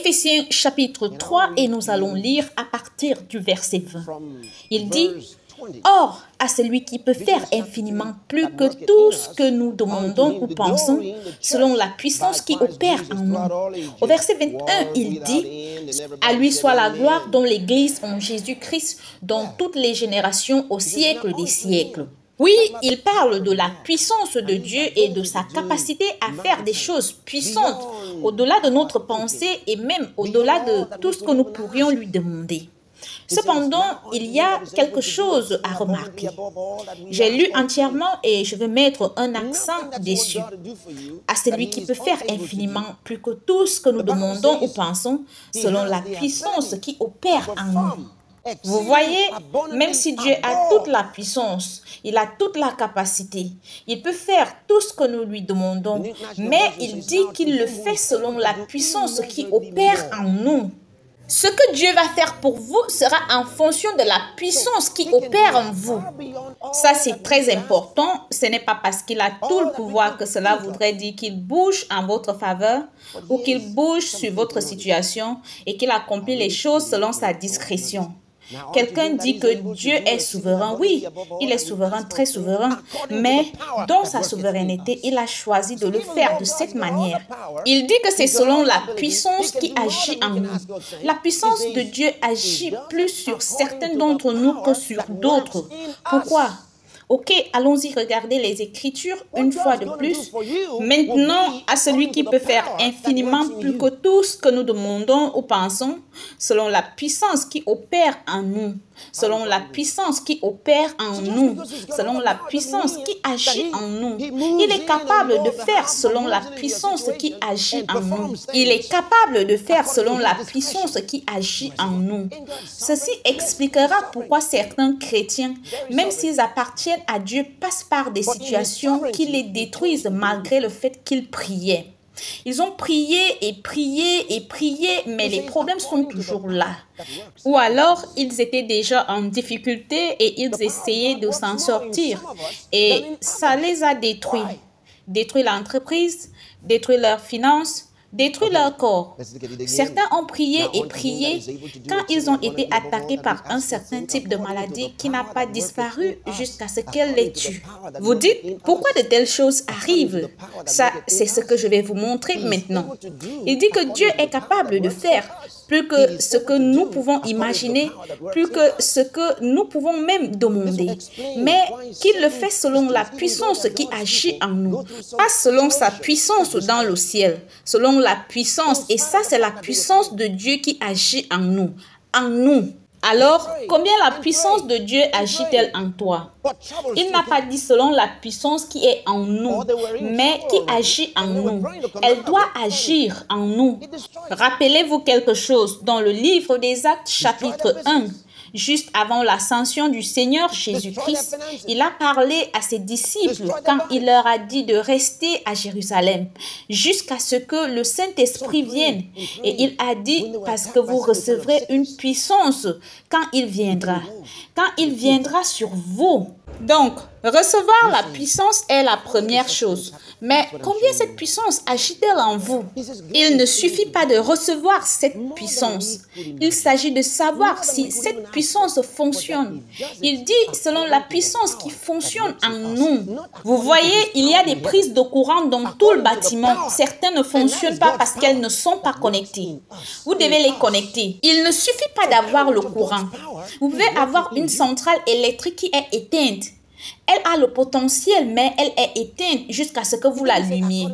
Éphésiens chapitre 3 et nous allons lire à partir du verset 20. Il dit: Or, à celui qui peut faire infiniment plus que tout ce que nous demandons ou pensons, selon la puissance qui opère en nous. Au verset 21, il dit: À lui soit la gloire dans l'Église en Jésus-Christ, dans toutes les générations au siècle des siècles. Oui, il parle de la puissance de Dieu et de sa capacité à faire des choses puissantes, au-delà de notre pensée et même au-delà de tout ce que nous pourrions lui demander. Cependant, il y a quelque chose à remarquer. J'ai lu entièrement et je veux mettre un accent dessus. À celui qui peut faire infiniment plus que tout ce que nous demandons ou pensons, selon la puissance qui opère en nous. Vous voyez, même si Dieu a toute la puissance, il a toute la capacité, il peut faire tout ce que nous lui demandons, mais il dit qu'il le fait selon la puissance qui opère en nous. Ce que Dieu va faire pour vous sera en fonction de la puissance qui opère en vous. Ça, c'est très important. Ce n'est pas parce qu'il a tout le pouvoir que cela voudrait dire qu'il bouge en votre faveur ou qu'il bouge sur votre situation et qu'il accomplit les choses selon sa discrétion. Quelqu'un dit que Dieu est souverain. Oui, il est souverain, très souverain, mais dans sa souveraineté, il a choisi de le faire de cette manière. Il dit que c'est selon la puissance qui agit en nous. La puissance de Dieu agit plus sur certains d'entre nous que sur d'autres. Pourquoi ? Ok, allons-y regarder les Écritures une fois de plus. Maintenant, à celui qui peut faire infiniment plus que tout ce que nous demandons ou pensons, selon la puissance qui opère en nous, selon la puissance qui opère en nous, selon la puissance qui agit en nous. Il est capable de faire selon la puissance qui agit en nous. Il est capable de faire selon la puissance qui agit en nous. Ceci expliquera pourquoi certains chrétiens, même s'ils appartiennent à Dieu, passent par des situations qui les détruisent malgré le fait qu'ils priaient. Ils ont prié et prié et prié, mais les problèmes sont toujours là. Ou alors, ils étaient déjà en difficulté et ils essayaient de s'en sortir. Et ça les a détruits. Détruit l'entreprise, détruit leurs finances, détruit leur corps. Certains ont prié et prié quand ils ont été attaqués par un certain type de maladie qui n'a pas disparu jusqu'à ce qu'elle les tue. Vous dites, pourquoi de telles choses arrivent? Ça, c'est ce que je vais vous montrer maintenant. Il dit que Dieu est capable de faire plus que ce que nous pouvons imaginer, plus que ce que nous pouvons même demander, mais qu'il le fait selon la puissance qui agit en nous, pas selon sa puissance dans le ciel, selon la puissance, et ça c'est la puissance de Dieu qui agit en nous, en nous. Alors, combien la puissance de Dieu agit-elle en toi? Il n'a pas dit selon la puissance qui est en nous, mais qui agit en nous. Elle doit agir en nous. Rappelez-vous quelque chose dans le livre des Actes chapitre 1. Juste avant l'ascension du Seigneur Jésus-Christ, il a parlé à ses disciples quand il leur a dit de rester à Jérusalem jusqu'à ce que le Saint-Esprit vienne. Et il a dit, parce que vous recevrez une puissance quand il viendra. Quand il viendra sur vous. Donc, recevoir la puissance est la première chose. Mais combien cette puissance agit-elle en vous? Il ne suffit pas de recevoir cette puissance. Il s'agit de savoir si cette puissance fonctionne. Il dit selon la puissance qui fonctionne en nous. Vous voyez, il y a des prises de courant dans tout le bâtiment. Certaines ne fonctionnent pas parce qu'elles ne sont pas connectées. Vous devez les connecter. Il ne suffit pas d'avoir le courant. Vous pouvez avoir une centrale électrique qui est éteinte. Elle a le potentiel, mais elle est éteinte jusqu'à ce que vous l'allumiez.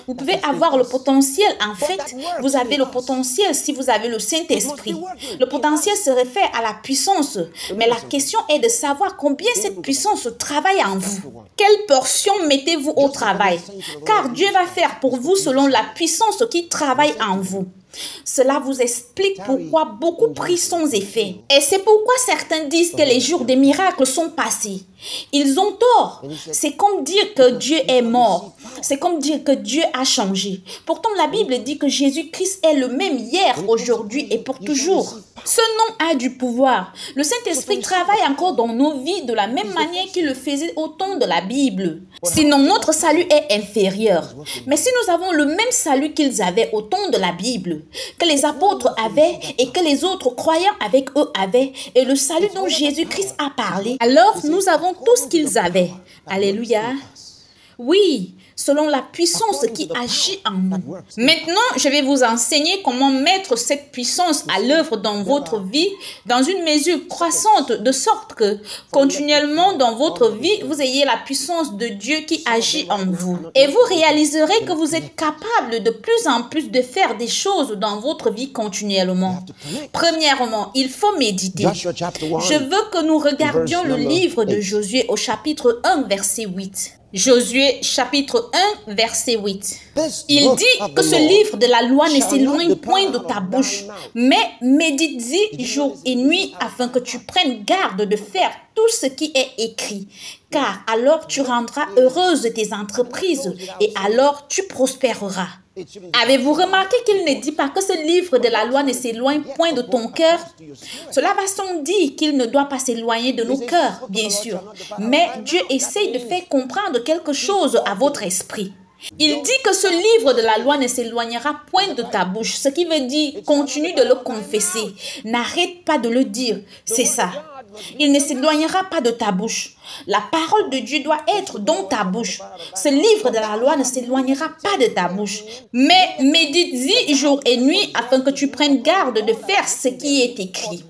Vous pouvez avoir le potentiel, en fait, vous avez le potentiel si vous avez le Saint-Esprit. Le potentiel se réfère à la puissance, mais la question est de savoir combien cette puissance travaille en vous. Quelle portion mettez-vous au travail? Car Dieu va faire pour vous selon la puissance qui travaille en vous. Cela vous explique pourquoi beaucoup prient sans effet. Et c'est pourquoi certains disent que les jours des miracles sont passés. Ils ils ont tort. C'est comme dire que Dieu est mort. C'est comme dire que Dieu a changé. Pourtant, la Bible dit que Jésus-Christ est le même hier, aujourd'hui et pour toujours. Ce nom a du pouvoir. Le Saint-Esprit travaille encore dans nos vies de la même manière qu'il le faisait au temps de la Bible. Sinon, notre salut est inférieur. Mais si nous avons le même salut qu'ils avaient au temps de la Bible, que les apôtres avaient et que les autres croyants avec eux avaient, et le salut dont Jésus-Christ a parlé, alors nous avons tout ce qu'ils avaient. Alléluia. Oui, selon la puissance qui agit en nous. Maintenant, je vais vous enseigner comment mettre cette puissance à l'œuvre dans votre vie dans une mesure croissante, de sorte que continuellement dans votre vie, vous ayez la puissance de Dieu qui agit en vous. Et vous réaliserez que vous êtes capable de plus en plus de faire des choses dans votre vie continuellement. Premièrement, il faut méditer. Je veux que nous regardions le livre de Josué au chapitre 1, verset 8. Josué chapitre 1 verset 8. Il dit que ce livre de la loi ne s'éloigne point de ta bouche, mais médite-y jour et nuit afin que tu prennes garde de faire tout ce qui est écrit. Car alors tu rendras heureuse tes entreprises et alors tu prospéreras. Avez-vous remarqué qu'il ne dit pas que ce livre de la loi ne s'éloigne point de ton cœur? Cela va sans dire qu'il ne doit pas s'éloigner de nos cœurs, bien sûr. Mais Dieu essaye de faire comprendre quelque chose à votre esprit. Il dit que ce livre de la loi ne s'éloignera point de ta bouche, ce qui veut dire continue de le confesser. N'arrête pas de le dire, c'est ça. Il ne s'éloignera pas de ta bouche. La parole de Dieu doit être dans ta bouche. Ce livre de la loi ne s'éloignera pas de ta bouche. Mais médite-y jour et nuit afin que tu prennes garde de faire ce qui est écrit.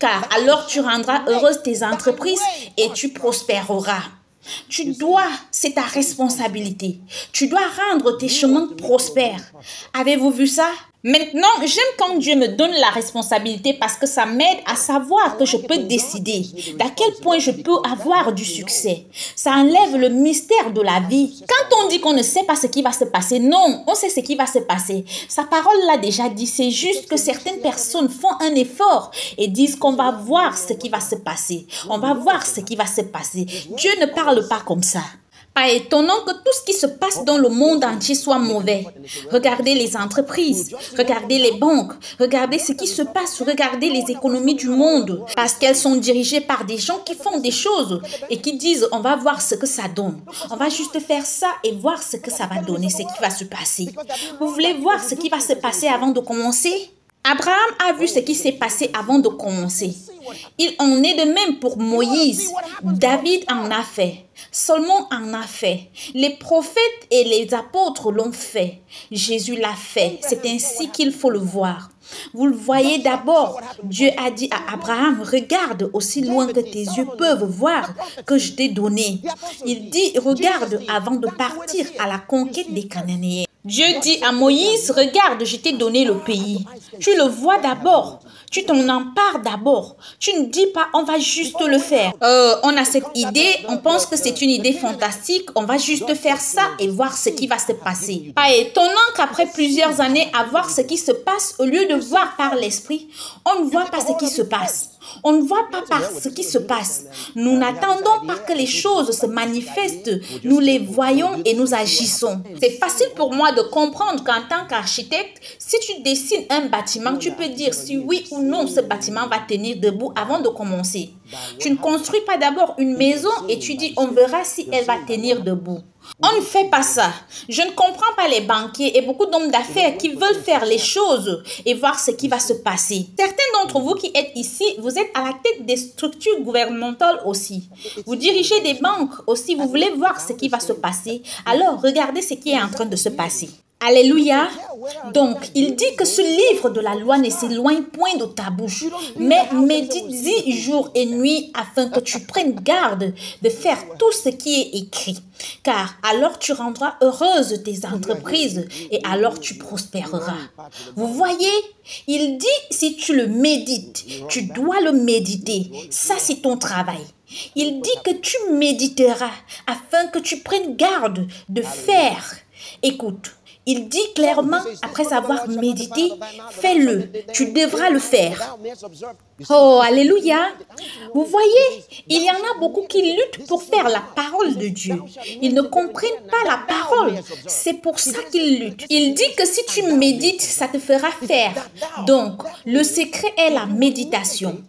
Car alors tu rendras heureuses tes entreprises et tu prospéreras. Tu dois, c'est ta responsabilité. Tu dois rendre tes chemins prospères. Avez-vous vu ça? Maintenant, j'aime quand Dieu me donne la responsabilité parce que ça m'aide à savoir que je peux décider d'à quel point je peux avoir du succès. Ça enlève le mystère de la vie. Quand on dit qu'on ne sait pas ce qui va se passer, non, on sait ce qui va se passer. Sa parole l'a déjà dit, c'est juste que certaines personnes font un effort et disent qu'on va voir ce qui va se passer. On va voir ce qui va se passer. Dieu ne parle pas comme ça. Pas étonnant que tout ce qui se passe dans le monde entier soit mauvais. Regardez les entreprises, regardez les banques, regardez ce qui se passe, regardez les économies du monde. Parce qu'elles sont dirigées par des gens qui font des choses et qui disent on va voir ce que ça donne. On va juste faire ça et voir ce que ça va donner, ce qui va se passer. Vous voulez voir ce qui va se passer avant de commencer? Abraham a vu ce qui s'est passé avant de commencer. Il en est de même pour Moïse. David en a fait. Salomon en a fait. Les prophètes et les apôtres l'ont fait. Jésus l'a fait. C'est ainsi qu'il faut le voir. Vous le voyez d'abord, Dieu a dit à Abraham, regarde aussi loin que tes yeux peuvent voir que je t'ai donné. Il dit, regarde avant de partir à la conquête des Cananéens. Dieu dit à Moïse, regarde, je t'ai donné le pays. Tu le vois d'abord. Tu t'en empares d'abord. Tu ne dis pas, on va juste le faire. On a cette idée, on pense que c'est une idée fantastique. On va juste faire ça et voir ce qui va se passer. Pas étonnant qu'après plusieurs années à voir ce qui se passe, au lieu de voir par l'esprit, on ne voit pas ce qui se passe. On ne voit pas par ce qui se passe. Nous n'attendons pas que les choses se manifestent. Nous les voyons et nous agissons. C'est facile pour moi de comprendre qu'en tant qu'architecte, si tu dessines un bâtiment, tu peux dire si oui ou non ce bâtiment va tenir debout avant de commencer. Tu ne construis pas d'abord une maison et tu dis on verra si elle va tenir debout. On ne fait pas ça. Je ne comprends pas les banquiers et beaucoup d'hommes d'affaires qui veulent faire les choses et voir ce qui va se passer. Certains d'entre vous qui êtes ici, vous êtes à la tête des structures gouvernementales aussi. Vous dirigez des banques aussi, vous voulez voir ce qui va se passer. Alors, regardez ce qui est en train de se passer. Alléluia. Donc, il dit que ce livre de la loi ne s'éloigne point de ta bouche, mais médite-y jour et nuit afin que tu prennes garde de faire tout ce qui est écrit. Car alors tu rendras heureuse tes entreprises et alors tu prospéreras. Vous voyez, il dit si tu le médites, tu dois le méditer. Ça, c'est ton travail. Il dit que tu méditeras afin que tu prennes garde de faire. Écoute. Il dit clairement, après avoir médité, fais-le, tu devras le faire. Oh, alléluia. Vous voyez, il y en a beaucoup qui luttent pour faire la parole de Dieu. Ils ne comprennent pas la parole. C'est pour ça qu'ils luttent. Il dit que si tu médites, ça te fera faire. Donc, le secret est la méditation.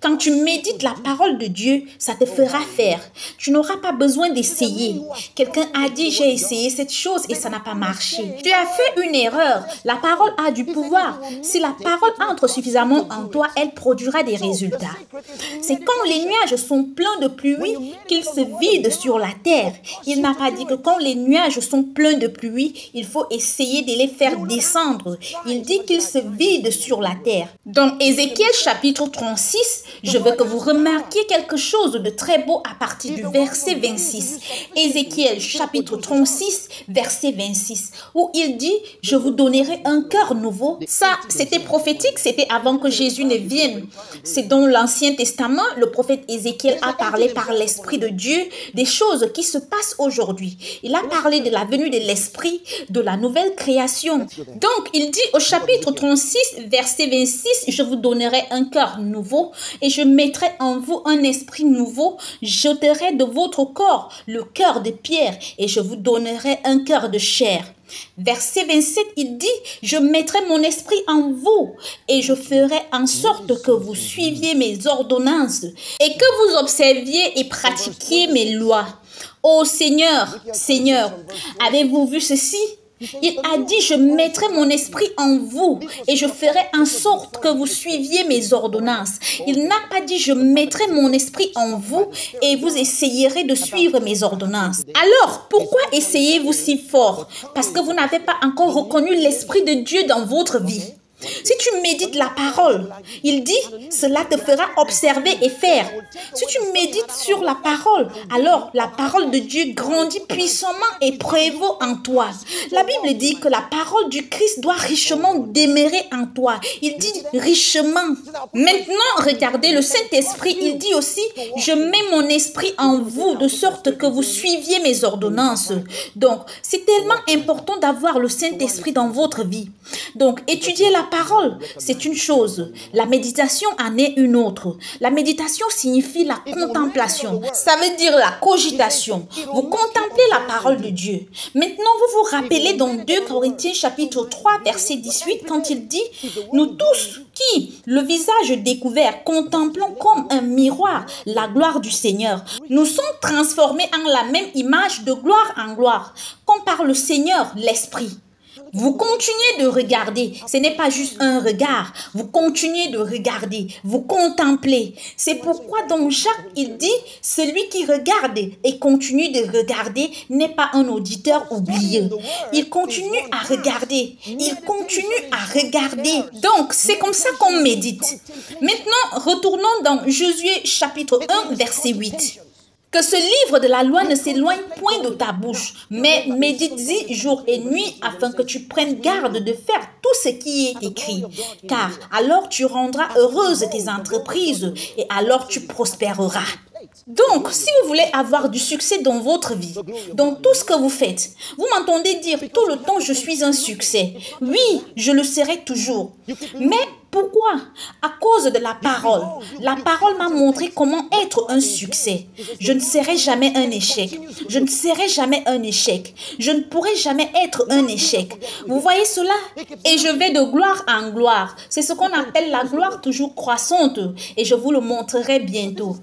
Quand tu médites la parole de Dieu, ça te fera faire. Tu n'auras pas besoin d'essayer. Quelqu'un a dit, j'ai essayé cette chose et ça n'a pas marché. Tu as fait une erreur. La parole a du pouvoir. Si la parole entre suffisamment en toi, elle produira des résultats. C'est quand les nuages sont pleins de pluie qu'ils se vident sur la terre. Il n'a pas dit que quand les nuages sont pleins de pluie, il faut essayer de les faire descendre. Il dit qu'ils se vident sur la terre. Dans Ézéchiel chapitre 36, je veux que vous remarquiez quelque chose de très beau à partir du verset 26. Ézéchiel chapitre 36, verset 26, où il dit, je vous donnerai un cœur nouveau. Ça, c'était prophétique, c'était avant que Jésus ne vienne. C'est dans l'Ancien Testament, le prophète Ézéchiel a parlé par l'Esprit de Dieu des choses qui se passent aujourd'hui. Il a parlé de la venue de l'Esprit, de la nouvelle création. Donc, il dit au chapitre 36, verset 26, je vous donnerai un cœur nouveau et je mettrai en vous un esprit nouveau. J'ôterai de votre corps le cœur de pierre et je vous donnerai un cœur de chair. Verset 27, il dit, je mettrai mon esprit en vous et je ferai en sorte que vous suiviez mes ordonnances et que vous observiez et pratiquiez mes lois. Ô Seigneur, Seigneur, avez-vous vu ceci? Il a dit, je mettrai mon esprit en vous et je ferai en sorte que vous suiviez mes ordonnances. Il n'a pas dit, je mettrai mon esprit en vous et vous essayerez de suivre mes ordonnances. Alors, pourquoi essayez-vous si fort? Parce que vous n'avez pas encore reconnu l'Esprit de Dieu dans votre vie. Si tu médites la parole, il dit, cela te fera observer et faire. Si tu médites sur la parole, alors la parole de Dieu grandit puissamment et prévaut en toi. La Bible dit que la parole du Christ doit richement demeurer en toi. Il dit richement. Maintenant, regardez le Saint-Esprit, il dit aussi, je mets mon esprit en vous de sorte que vous suiviez mes ordonnances. Donc, c'est tellement important d'avoir le Saint-Esprit dans votre vie. Donc, étudiez la parole, c'est une chose. La méditation en est une autre. La méditation signifie la contemplation. Ça veut dire la cogitation. Vous contemplez la parole de Dieu. Maintenant, vous vous rappelez dans 2 Corinthiens chapitre 3, verset 18, quand il dit, nous tous qui, le visage découvert, contemplons comme un miroir la gloire du Seigneur, nous sommes transformés en la même image de gloire en gloire, comme par le Seigneur, l'Esprit. Vous continuez de regarder, ce n'est pas juste un regard, vous continuez de regarder, vous contemplez. C'est pourquoi dans Jacques, il dit, celui qui regarde et continue de regarder n'est pas un auditeur oublié. Il continue à regarder, il continue à regarder. Donc, c'est comme ça qu'on médite. Maintenant, retournons dans Josué chapitre 1, verset 8. Que ce livre de la loi ne s'éloigne point de ta bouche, mais médite-y jour et nuit afin que tu prennes garde de faire tout ce qui est écrit. Car alors tu rendras heureuses tes entreprises et alors tu prospéreras. Donc, si vous voulez avoir du succès dans votre vie, dans tout ce que vous faites, vous m'entendez dire tout le temps, je suis un succès. Oui, je le serai toujours. Mais pourquoi? À cause de la parole. La parole m'a montré comment être un succès. Je ne serai jamais un échec. Je ne serai jamais un échec. Je ne pourrai jamais être un échec. Vous voyez cela? Et je vais de gloire en gloire. C'est ce qu'on appelle la gloire toujours croissante. Et je vous le montrerai bientôt.